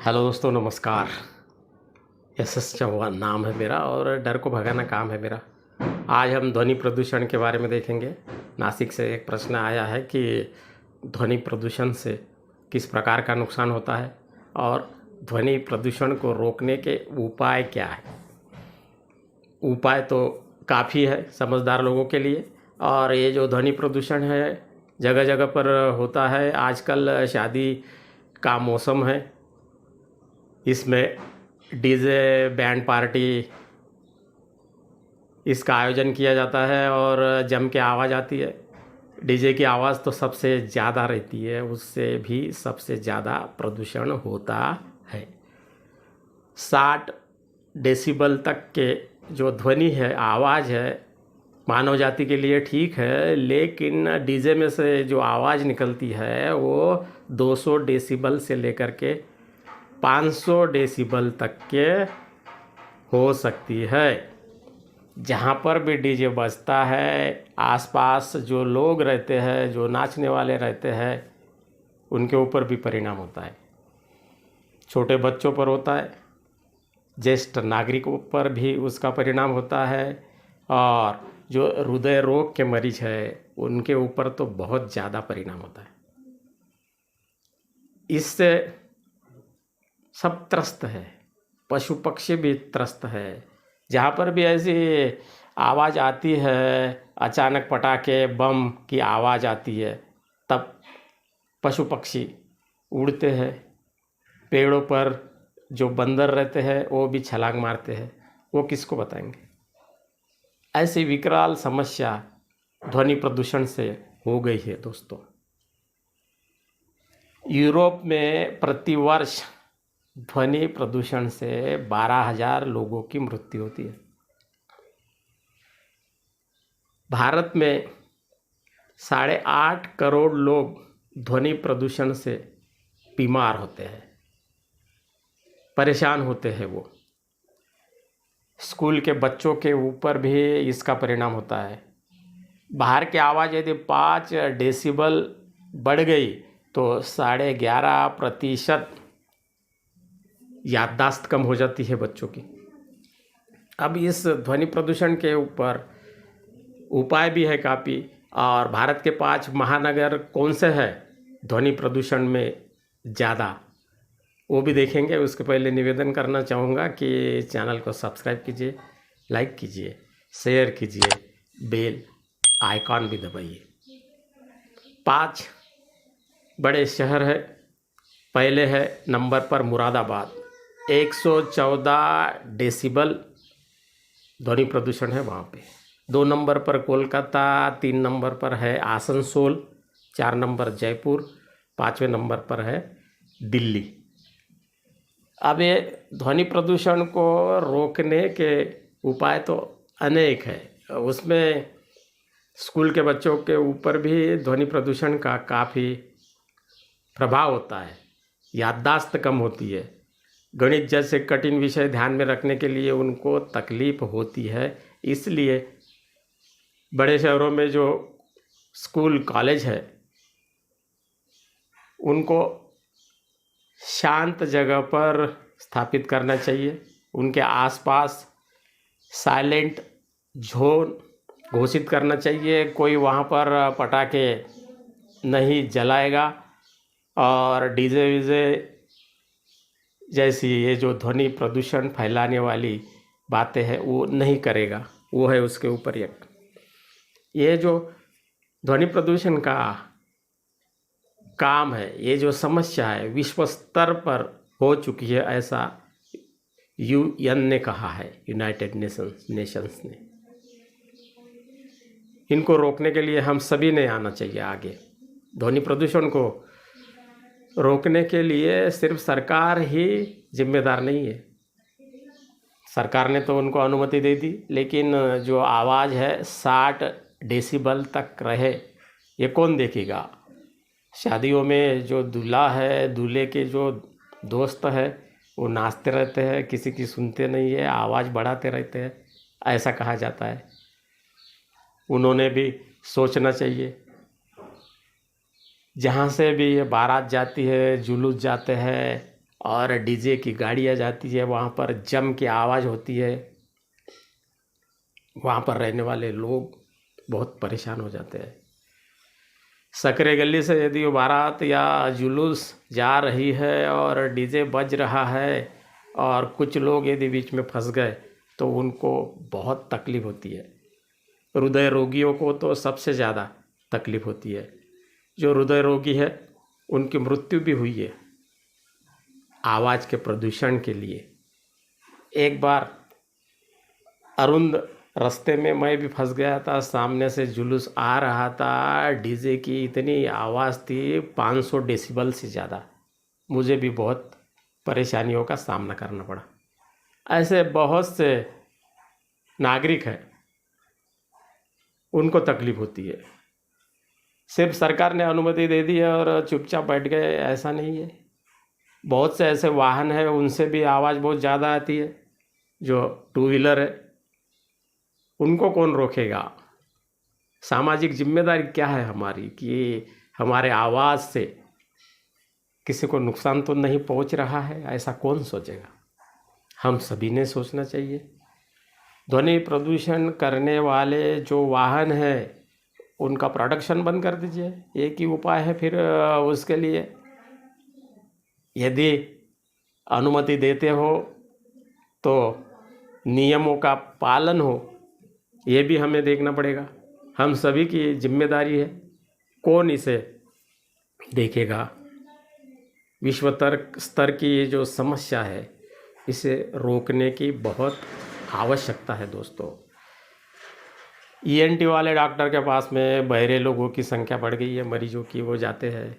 Hello दोस्तों, नमस्कार। S Chauhan नाम है मेरा और डर को भगाना काम है मेरा। आज हम ध्वनि प्रदूषण के बारे में देखेंगे। नासिक से एक प्रश्न आया है कि ध्वनि प्रदूषण से किस प्रकार का नुकसान होता है और ध्वनि प्रदूषण को रोकने के उपाय क्या है। उपाय तो काफ़ी है समझदार लोगों के लिए। और ये जो ध्वनि प्रदूषण है जगह जगह पर होता है। आजकल शादी का मौसम है, इसमें डीजे बैंड पार्टी इसका आयोजन किया जाता है और जम के आवाज़ आती है। डीजे की आवाज़ तो सबसे ज़्यादा रहती है, उससे भी सबसे ज़्यादा प्रदूषण होता है। 60 डेसिबल तक के जो ध्वनि है, आवाज़ है, मानव जाति के लिए ठीक है, लेकिन डीजे में से जो आवाज़ निकलती है वो 200 डेसिबल से लेकर के 500 डेसिबल तक के हो सकती है। जहाँ पर भी डीजे बजता है, आसपास जो लोग रहते हैं, जो नाचने वाले रहते हैं, उनके ऊपर भी परिणाम होता है। छोटे बच्चों पर होता है, ज्येष्ठ नागरिकों पर भी उसका परिणाम होता है, और जो हृदय रोग के मरीज है उनके ऊपर तो बहुत ज़्यादा परिणाम होता है। इससे सब त्रस्त है, पशु पक्षी भी त्रस्त है। जहाँ पर भी ऐसी आवाज़ आती है, अचानक पटाखे बम की आवाज़ आती है, तब पशु पक्षी उड़ते हैं। पेड़ों पर जो बंदर रहते हैं वो भी छलांग मारते हैं। वो किसको बताएंगे। ऐसी विकराल समस्या ध्वनि प्रदूषण से हो गई है दोस्तों। यूरोप में प्रतिवर्ष ध्वनि प्रदूषण से 12,000 लोगों की मृत्यु होती है। भारत में 8.5 करोड़ लोग ध्वनि प्रदूषण से बीमार होते हैं, परेशान होते हैं। वो स्कूल के बच्चों के ऊपर भी इसका परिणाम होता है। बाहर की आवाज़ यदि 5 डेसिबल बढ़ गई तो 11.5% याददाश्त कम हो जाती है बच्चों की। अब इस ध्वनि प्रदूषण के ऊपर उपाय भी है काफ़ी। और भारत के 5 महानगर कौन से हैं ध्वनि प्रदूषण में ज़्यादा, वो भी देखेंगे। उसके पहले निवेदन करना चाहूँगा कि चैनल को सब्सक्राइब कीजिए, लाइक कीजिए, शेयर कीजिए, बेल आइकॉन भी दबाइए। 5 बड़े शहर है। पहले है नंबर पर मुरादाबाद, 114 डेसिबल ध्वनि प्रदूषण है वहाँ पे। 2 नंबर पर कोलकाता, 3 नंबर पर है आसनसोल, 4 नंबर जयपुर, 5वें नंबर पर है दिल्ली। अब ये ध्वनि प्रदूषण को रोकने के उपाय तो अनेक है। उसमें स्कूल के बच्चों के ऊपर भी ध्वनि प्रदूषण का काफ़ी प्रभाव होता है। याददाश्त कम होती है। गणित जैसे कठिन विषय ध्यान में रखने के लिए उनको तकलीफ होती है। इसलिए बड़े शहरों में जो स्कूल कॉलेज है उनको शांत जगह पर स्थापित करना चाहिए। उनके आसपास साइलेंट जोन घोषित करना चाहिए। कोई वहाँ पर पटाखे नहीं जलाएगा और डीजे वीजे जैसी ये जो ध्वनि प्रदूषण फैलाने वाली बातें हैं वो नहीं करेगा। वो है उसके ऊपर एक ये जो ध्वनि प्रदूषण का काम है, ये जो समस्या है विश्व स्तर पर हो चुकी है, ऐसा यूएन ने कहा है, यूनाइटेड नेशंस ने। इनको रोकने के लिए हम सभी ने आना चाहिए आगे। ध्वनि प्रदूषण को रोकने के लिए सिर्फ सरकार ही जिम्मेदार नहीं है। सरकार ने तो उनको अनुमति दे दी, लेकिन जो आवाज़ है 60 डेसिबल तक रहे, ये कौन देखेगा। शादियों में जो दूल्हा है, दूल्हे के जो दोस्त है, वो नाचते रहते हैं, किसी की सुनते नहीं है, आवाज़ बढ़ाते रहते हैं, ऐसा कहा जाता है। उन्होंने भी सोचना चाहिए। जहाँ से भी ये बारात जाती है, जुलूस जाते हैं, और डीजे की गाड़ियाँ जाती है, वहाँ पर जम की आवाज़ होती है, वहाँ पर रहने वाले लोग बहुत परेशान हो जाते हैं। सकरे गली से यदि वो बारात या जुलूस जा रही है और डीजे बज रहा है और कुछ लोग यदि बीच में फंस गए तो उनको बहुत तकलीफ़ होती है। हृदय रोगियों को तो सबसे ज़्यादा तकलीफ़ होती है। जो हृदय रोगी है उनकी मृत्यु भी हुई है आवाज़ के प्रदूषण के लिए। एक बार अरुंद रास्ते में मैं भी फंस गया था, सामने से जुलूस आ रहा था, डीजे की इतनी आवाज़ थी 500 डेसिबल से ज़्यादा, मुझे भी बहुत परेशानियों का सामना करना पड़ा। ऐसे बहुत से नागरिक हैं, उनको तकलीफ़ होती है। सिर्फ सरकार ने अनुमति दे दी है और चुपचाप बैठ गए, ऐसा नहीं है। बहुत से ऐसे वाहन हैं, उनसे भी आवाज़ बहुत ज़्यादा आती है। जो टू व्हीलर है उनको कौन रोकेगा? सामाजिक जिम्मेदारी क्या है हमारी कि हमारे आवाज़ से किसी को नुकसान तो नहीं पहुंच रहा है, ऐसा कौन सोचेगा? हम सभी ने सोचना चाहिए। ध्वनि प्रदूषण करने वाले जो वाहन हैं उनका प्रोडक्शन बंद कर दीजिए, एक ही उपाय है फिर उसके लिए। यदि अनुमति देते हो तो नियमों का पालन हो, ये भी हमें देखना पड़ेगा। हम सभी की जिम्मेदारी है, कौन इसे देखेगा? विश्व स्तर की ये जो समस्या है इसे रोकने की बहुत आवश्यकता है दोस्तों। ईएनटी वाले डॉक्टर के पास में बहरे लोगों की संख्या बढ़ गई है, मरीजों की। वो जाते हैं,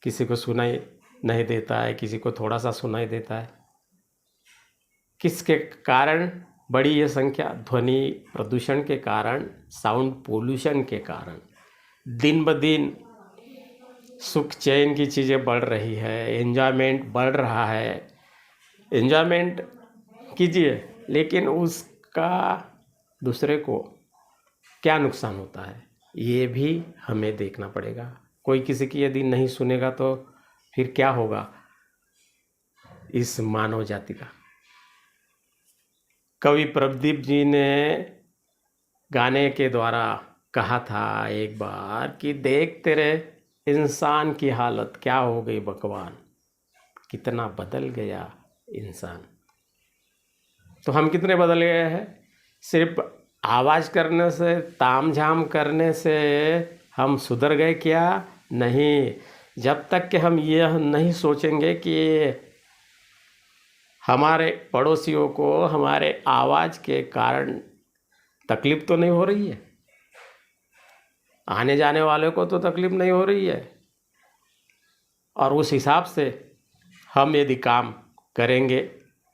किसी को सुनाई नहीं देता है, किसी को थोड़ा सा सुनाई देता है। किसके कारण बढ़ी ये संख्या? ध्वनि प्रदूषण के कारण, साउंड पोल्यूशन के कारण। दिन ब दिन सुख चैन की चीज़ें बढ़ रही है, एंजॉयमेंट बढ़ रहा है। एंजॉयमेंट कीजिए, लेकिन उसका दूसरे को क्या नुकसान होता है ये भी हमें देखना पड़ेगा। कोई किसी की यदि नहीं सुनेगा तो फिर क्या होगा इस मानव जाति का? कवि प्रभदीप जी ने गाने के द्वारा कहा था एक बार कि देख तेरे इंसान की हालत क्या हो गई भगवान, कितना बदल गया इंसान। तो हम कितने बदल गए हैं? सिर्फ आवाज़ करने से, तामझाम करने से हम सुधर गए क्या? नहीं। जब तक कि हम यह नहीं सोचेंगे कि हमारे पड़ोसियों को हमारे आवाज़ के कारण तकलीफ़ तो नहीं हो रही है, आने जाने वाले को तो तकलीफ़ नहीं हो रही है, और उस हिसाब से हम यदि काम करेंगे,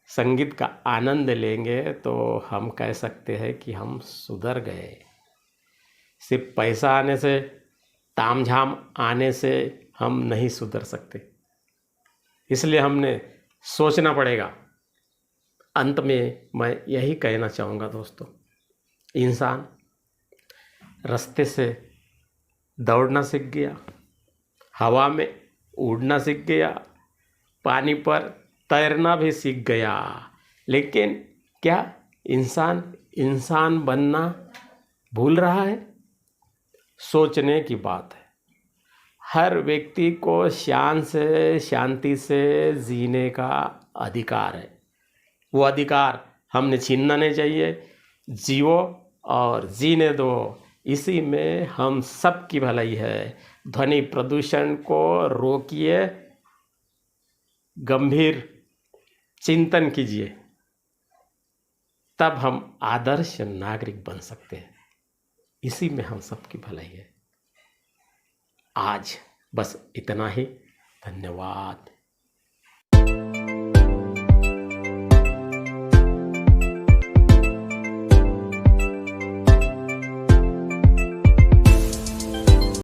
संगीत का आनंद लेंगे, तो हम कह सकते हैं कि हम सुधर गए। सिर्फ पैसा आने से, तामझाम आने से हम नहीं सुधर सकते। इसलिए हमने सोचना पड़ेगा। अंत में मैं यही कहना चाहूँगा दोस्तों, इंसान रास्ते से दौड़ना सीख गया, हवा में उड़ना सीख गया, पानी पर तैरना भी सीख गया, लेकिन क्या इंसान बनना भूल रहा है? सोचने की बात है। हर व्यक्ति को शांति से जीने का अधिकार है। वो अधिकार हमने छीनना नहीं चाहिए। जियो और जीने दो, इसी में हम सब की भलाई है। ध्वनि प्रदूषण को रोकिए, गंभीर चिंतन कीजिए, तब हम आदर्श नागरिक बन सकते हैं। इसी में हम सबकी भलाई है। आज बस इतना ही। धन्यवाद।